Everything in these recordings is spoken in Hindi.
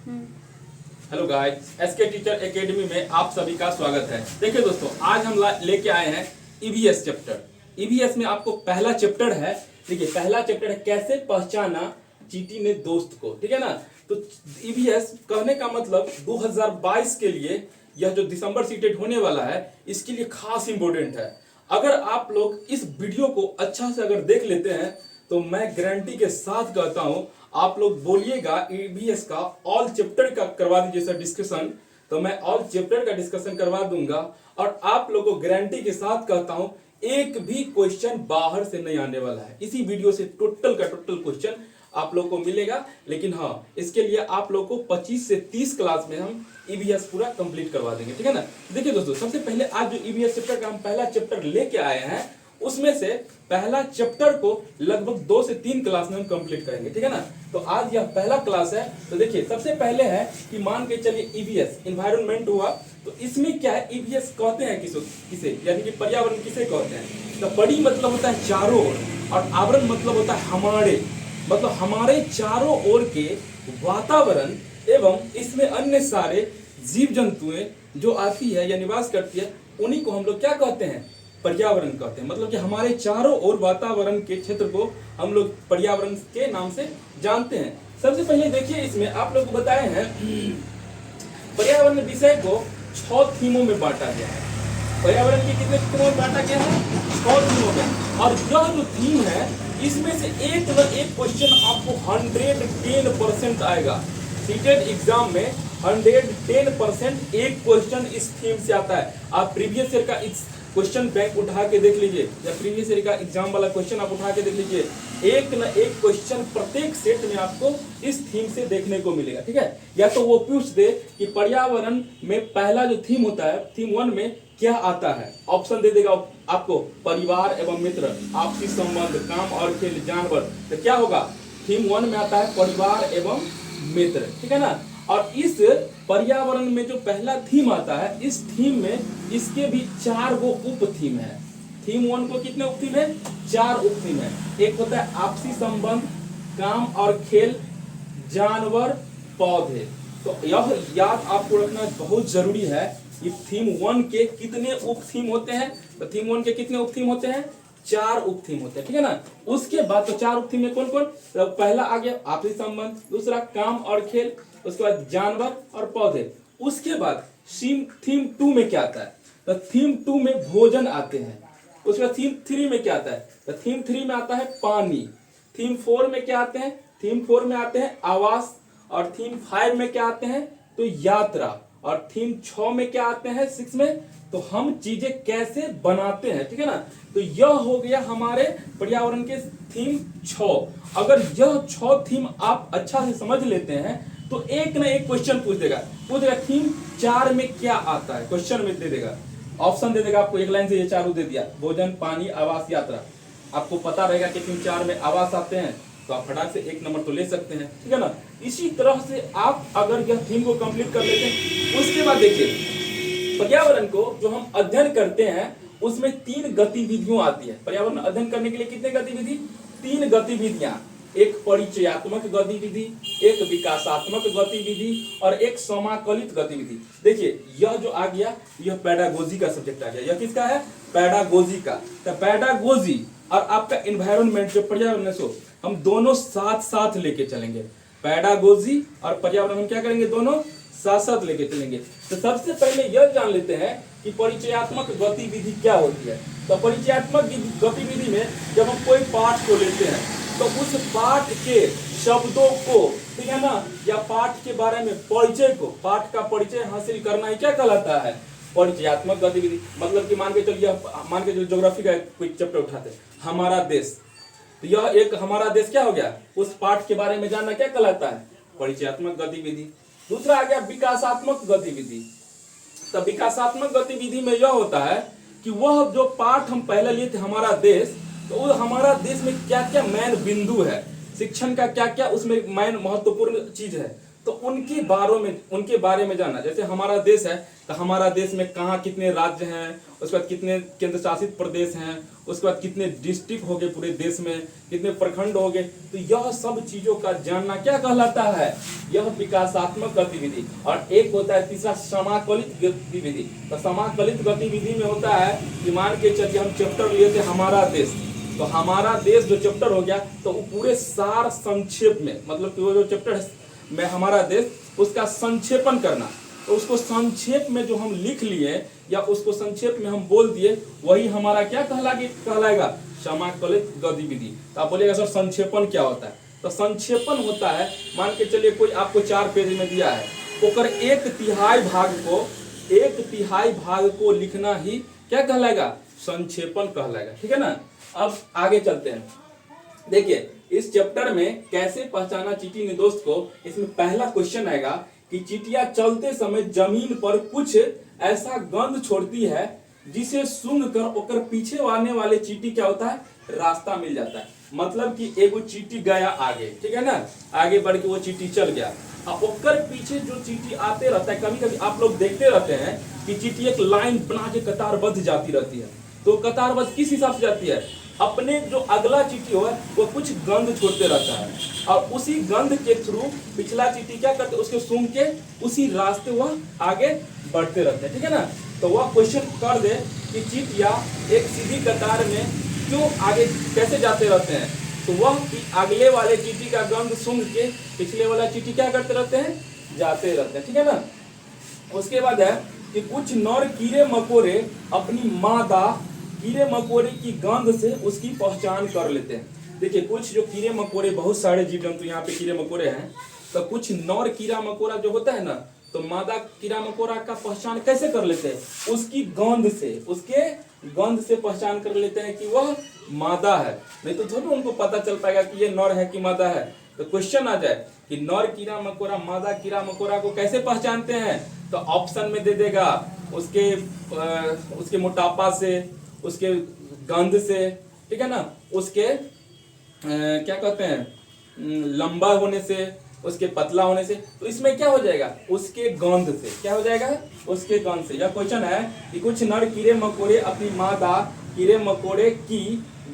Hello guys, SK teacher academy में आप सभी का स्वागत है। देखिए दोस्तों, आज हम लेके आए हैं ईवीएस चैप्टर। ईवीएस में आपको पहला चैप्टर है। देखिए, पहला चैप्टर है कैसे पहचाना चींटी ने दोस्त को। ठीक है ना। तो ईवीएस कहने का मतलब 2022 के लिए यह जो दिसंबर सीटेट होने वाला है, इसके लिए खास इंपोर्टेंट है। अगर आप लोग इस वीडियो को अच्छा से अगर देख लेते हैं तो मैं गारंटी के साथ कहता हूं, आप लोग बोलिएगा ईवीएस का ऑल चैप्टर का करवा दीजिए सर डिस्कशन, तो मैं ऑल चैप्टर का डिस्कशन करवा दूंगा। और आप लोगों को गारंटी के साथ कहता हूं, एक भी क्वेश्चन बाहर से नहीं आने वाला है। इसी वीडियो से टोटल का टोटल क्वेश्चन आप लोग को मिलेगा। लेकिन हाँ, इसके लिए आप लोग को 25 से 30 क्लास में हम ईवीएस पूरा कंप्लीट करवा देंगे। ठीक है ना। देखिए दोस्तों, सबसे पहले आज जो ईवीएस चैप्टर का हम पहला चैप्टर लेके आए हैं, उसमें से पहला चैप्टर को लगभग 2 से 3 क्लास में हम कंप्लीट करेंगे। ठीक है ना। तो आज यह पहला क्लास है। तो देखिए, सबसे पहले है कि मान के चलिए ईवीएस एनवायरनमेंट हुआ, तो इसमें क्या है, ईवीएस कहते हैं किसे, यानी कि पर्यावरण किसे कहते हैं। तो परि मतलब होता है चारों ओर, और आवरण मतलब होता है हमारे, मतलब हमारे चारों ओर के वातावरण एवं इसमें अन्य सारे जीव जंतुएं जो आती है या निवास करती है, उन्हीं को हम लोग क्या कहते हैं, पर्यावरण कहते हैं। मतलब कि हमारे चारों ओर वातावरण के क्षेत्र को हम लोग पर्यावरण के नाम से जानते हैं। सबसे पहले देखिए, इसमें आप लोग को बताए हैं पर्यावरण विषय को 6 थीमों में बांटा गया है। पर्यावरण के कितने थीमों में बांटा गया है, 6 थीमों में। और यह जो थीम है, इसमें से एक न एक क्वेश्चन आपको 110% आएगा। सीटेट एग्जाम में 110% एक क्वेश्चन इस थीम से आता है। आप प्रीवियस ईयर का इस क्वेश्चन बैंक उठा के देख लीजिए, या प्रीवियस ईयर का एग्जाम वाला क्वेश्चन आप उठा के देख लीजिए, एक न एक क्वेश्चन प्रत्येक सेट में आपको इस थीम से देखने को मिलेगा। ठीक है। या तो वो पूछ दे कि पर्यावरण में पहला जो थीम होता है, थीम 1 में क्या आता है, ऑप्शन दे देगा आपको, परिवार एवं मित्र, आपसी संबंध, काम और खेल, जानवर। तो क्या होगा, थीम 1 में आता है परिवार एवं मित्र। ठीक है ना। और इस पर्यावरण में जो पहला थीम आता है, इस थीम में इसके भी 4 गो उप थीम है। थीम 1 को कितने उप थीम है, 4 उप थीम है। एक होता है आपसी संबंध, काम और खेल, जानवर, पौधे। तो यह याद आपको रखना बहुत जरूरी है कि थीम 1 के कितने उप थीम होते हैं। तो थीम 1 के कितने उप थीम होते हैं, 4 उप थीम होते हैं। ठीक है ना। उसके बाद तो 4 उप थीम में कौन कौन, तो पहला आ गया आपसी संबंध, दूसरा काम और खेल, उसके बाद जानवर और पौधे। उसके बाद थीम 2 में क्या आता है, तो थीम 2 में भोजन आते हैं। उसके बाद थीम 3 में क्या आता है, तो थीम 3 में आता है पानी। थीम 4 में क्या आते हैं, थीम 4 में आते हैं आवास। और थीम 5 में क्या आते हैं, तो यात्रा। और थीम 6 में क्या आते हैं, 6 में, तो हम चीजें कैसे बनाते हैं। ठीक है ना। तो यह हो गया हमारे पर्यावरण के थीम 6। अगर यह 6 थीम आप अच्छा से समझ लेते हैं तो एक ना एक क्वेश्चन पूछ देगा थीम 4 में क्या आता है, क्वेश्चन में दे देगा, ऑप्शन दे देगा आपको, एक लाइन से ये चारों दे दिया, भोजन, पानी, आवास, यात्रा। आपको पता रहेगा कि थीम 4 में आवास आते हैं, तो आप फटाक से 1 नंबर तो ले सकते हैं। ठीक है ना। इसी तरह से आप अगर यह थीम को कंप्लीट कर लेते हैं, उसके बाद देखिए, पर्यावरण को जो हम अध्ययन करते हैं उसमें 3 गतिविधियां आती है। पर्यावरण अध्ययन करने के लिए कितने गतिविधि, 3 गतिविधियां, एक परिचयात्मक गतिविधि, एक विकासात्मक गतिविधि और एक समाकलित गतिविधि। देखिए, यह जो आ गया, यह पेडागोजी का सब्जेक्ट आ गया। यह किसका है, पेडागोजी का। तो पेडागोजी और आपका एनवायरनमेंट जो पर्यावरण से, हम दोनों साथ साथ लेके चलेंगे। पेडागोजी और पर्यावरण हम क्या करेंगे, दोनों साथ साथ लेके चलेंगे। तो सबसे पहले यह जान लेते हैं कि परिचयात्मक गतिविधि क्या होती है। तो परिचयात्मक गतिविधि में जब हम कोई पाठ को लेते हैं, तो उस पाठ के शब्दों को, ठीक है ना, या पाठ के बारे में परिचय को, पाठ का परिचय हासिल करना ही क्या कहलाता है, परिचयात्मक गतिविधि। मतलब कि मान के चलिए, मान के जो ज्योग्राफी का कोई चैप्टर उठाते हैं, हमारा देश, तो यह एक हमारा देश क्या हो गया, उस पाठ के बारे में जानना क्या कहलाता है, परिचयात्मक गतिविधि। दूसरा आ गया विकासात्मक गतिविधि। तो विकासात्मक गतिविधि में यह होता है कि वह जो पाठ हम पहले लिए थे, हमारा देश, तो वो हमारा देश में क्या क्या मेन बिंदु है, शिक्षण का क्या क्या उसमें मेन महत्वपूर्ण चीज है, तो तो उनके बारे में जानना। जैसे हमारा देश है तो हमारा देश में कहाँ कितने राज्य हैं, उसके बाद कितने केंद्र शासित प्रदेश हैं, उसके बाद कितने डिस्ट्रिक्ट हो गए पूरे देश में, कितने प्रखंड हो गए, तो यह सब चीजों का जानना क्या कहलाता है, यह विकासात्मक गतिविधि। और एक होता है तीसरा समाकलित गतिविधि। तो समाकलित गतिविधि में होता है कि मान के चलिए हम चैप्टर लिए थे हमारा देश, तो हमारा देश जो चैप्टर हो गया तो वो पूरे सार संक्षेप में, मतलब कि वो जो चैप्टर में हमारा देश उसका संक्षेपण करना। तो उसको संक्षेप में जो हम लिख लिए या उसको संक्षेप में हम बोल दिए, वही हमारा क्या कहलाएगा, समाकलित गतिविधि। तो आप बोलिएगा सर संक्षेपण क्या होता है? तो संक्षेपण होता है, मान के चलिए कोई आपको 4 पेज में दिया है, ओकर 1/3 भाग को लिखना ही क्या कहलाएगा, संक्षेपण कहलाएगा। ठीक है ना। अब आगे चलते हैं। देखिए इस चैप्टर में कैसे पहचाना चींटी निर्दोष को, इसमें पहला क्वेश्चन आएगा कि चींटियां चलते समय जमीन पर कुछ ऐसा गंध छोड़ती है जिसे सूंघ कर ओकर पीछे आने वाले चींटी क्या होता है, रास्ता मिल जाता है। मतलब कि एगो चींटी गया आगे, ठीक है ना, आगे बढ़ के वो चींटी चल गया, अब ओकर पीछे जो चींटी आते रहता है, कभी कभी आप लोग देखते रहते हैं कि चींटी एक लाइन बना के कतारबद्ध जाती रहती है। तो कतारबद्ध किस हिसाब से जाती है, अपने जो अगला चींटी हो वो कुछ गंध छोड़ते रहता है और उसी गंध के थ्रू पिछला चींटी क्या करते हैं, उसके सूंघ के उसी रास्ते वह आगे बढ़ते रहते हैं। ठीक है ना। तो वह क्वेश्चन कर दे कि चींटियां एक सीधी कतार में क्यों आगे कैसे जाते रहते हैं, तो वह कि अगले वाले चींटी का गंध सूंघ के पिछले वाला चींटी क्या करते रहते हैं, जाते रहते हैं। ठीक है ना। उसके बाद है कि कुछ नर कीड़े मकोड़े अपनी मादा कीड़े मकोड़े की गंध से उसकी पहचान कर लेते हैं। देखिए कुछ जो कीड़े मकोड़े, बहुत सारे जीव जंतु यहाँ पे कीड़े मकोड़े हैं, तो कुछ नर कीड़ा मकोड़ा जो होता है ना, तो मादा कीड़ा मकोड़ा का पहचान कैसे कर लेते हैं, उसकी गंध से, उसके गंध से पहचान कर लेते हैं कि वह मादा है, नहीं तो थोड़ा उनको पता चल पाएगा कि ये नर है कि मादा है। तो क्वेश्चन आ जाए कि नर कीड़ा मकोड़ा मादा कीड़ा मकोड़ा को कैसे पहचानते हैं, तो ऑप्शन में दे देगा उसके मोटापा से, उसके गंध से, ठीक है ना, उसके क्या कहते हैं लंबा होने से, उसके पतला होने से। तो इसमें क्या हो जाएगा, उसके गंध से, क्या हो जाएगा, उसके गंध से। यह क्वेश्चन है कि कुछ नर कीड़े मकोड़े अपनी मादा कीड़े मकोड़े की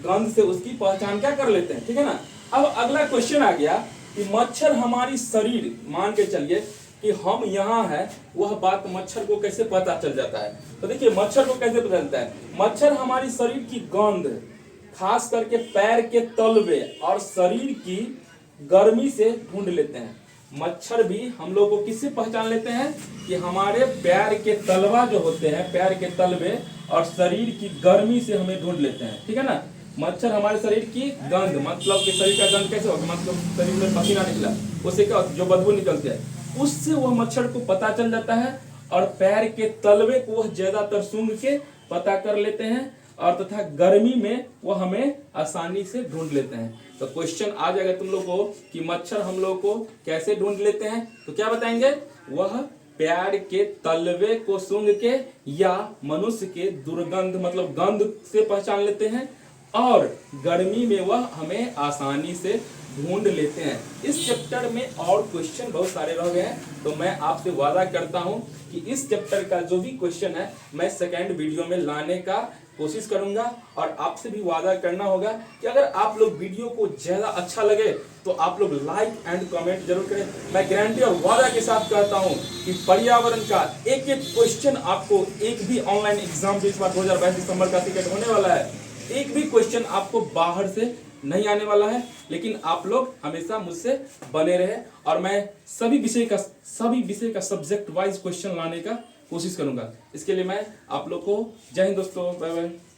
गंध से उसकी पहचान क्या कर लेते हैं। ठीक है ना। अब अगला क्वेश्चन आ गया कि मच्छर हमारी शरीर, मान के चलिए कि हम यहाँ है, वह बात मच्छर को कैसे पता चल जाता है। तो देखिए मच्छर को कैसे पता चलता है, मच्छर हमारी शरीर की गंध खास करके पैर के तलवे और शरीर की गर्मी से ढूंढ लेते हैं। मच्छर भी हम लोग को किससे पहचान लेते हैं कि हमारे पैर के तलवा जो होते हैं, पैर के तलवे और शरीर की गर्मी से हमें ढूंढ लेते हैं। ठीक है ना। मच्छर हमारे शरीर की गंध, मतलब कि शरीर का गंध कैसे होगा, मतलब शरीर में पसीना निकला, उससे क्या जो बदबू निकलती है, उससे वह मच्छर को पता चल जाता है और पैर के तलवे को वह ज्यादातर सूंघ के पता कर लेते हैं और तथा गर्मी में वह हमें आसानी से ढूंढ लेते हैं। तो क्वेश्चन आ जाएगा तुम लोग को कि मच्छर हम लोग को कैसे ढूंढ लेते हैं, तो क्या बताएंगे, वह पैर के तलवे को सूंघ के या मनुष्य के दुर्गंध मतलब गंध से पहचान लेते हैं और गर्मी में वह हमें आसानी से ढूंढ लेते हैं। इस चैप्टर में और क्वेश्चन बहुत सारे रह गए हैं, तो मैं आपसे वादा करता हूं कि इस चैप्टर का जो भी क्वेश्चन है मैं सेकेंड वीडियो में लाने का कोशिश करूंगा। और आपसे भी वादा करना होगा कि अगर आप लोग वीडियो को ज्यादा अच्छा लगे तो आप लोग लाइक एंड कमेंट जरूर करें। मैं गारंटी और वादा के साथ कहता हूं कि पर्यावरण का एक एक क्वेश्चन आपको, एक भी ऑनलाइन एग्जाम जो इस बार 2022 दिसंबर का टिकट होने वाला है, एक भी क्वेश्चन आपको बाहर से नहीं आने वाला है। लेकिन आप लोग हमेशा मुझसे बने रहे और मैं सभी विषय का सब्जेक्ट वाइज क्वेश्चन लाने का कोशिश करूंगा। इसके लिए मैं आप लोग को जय हिंद दोस्तों, बाय बाय।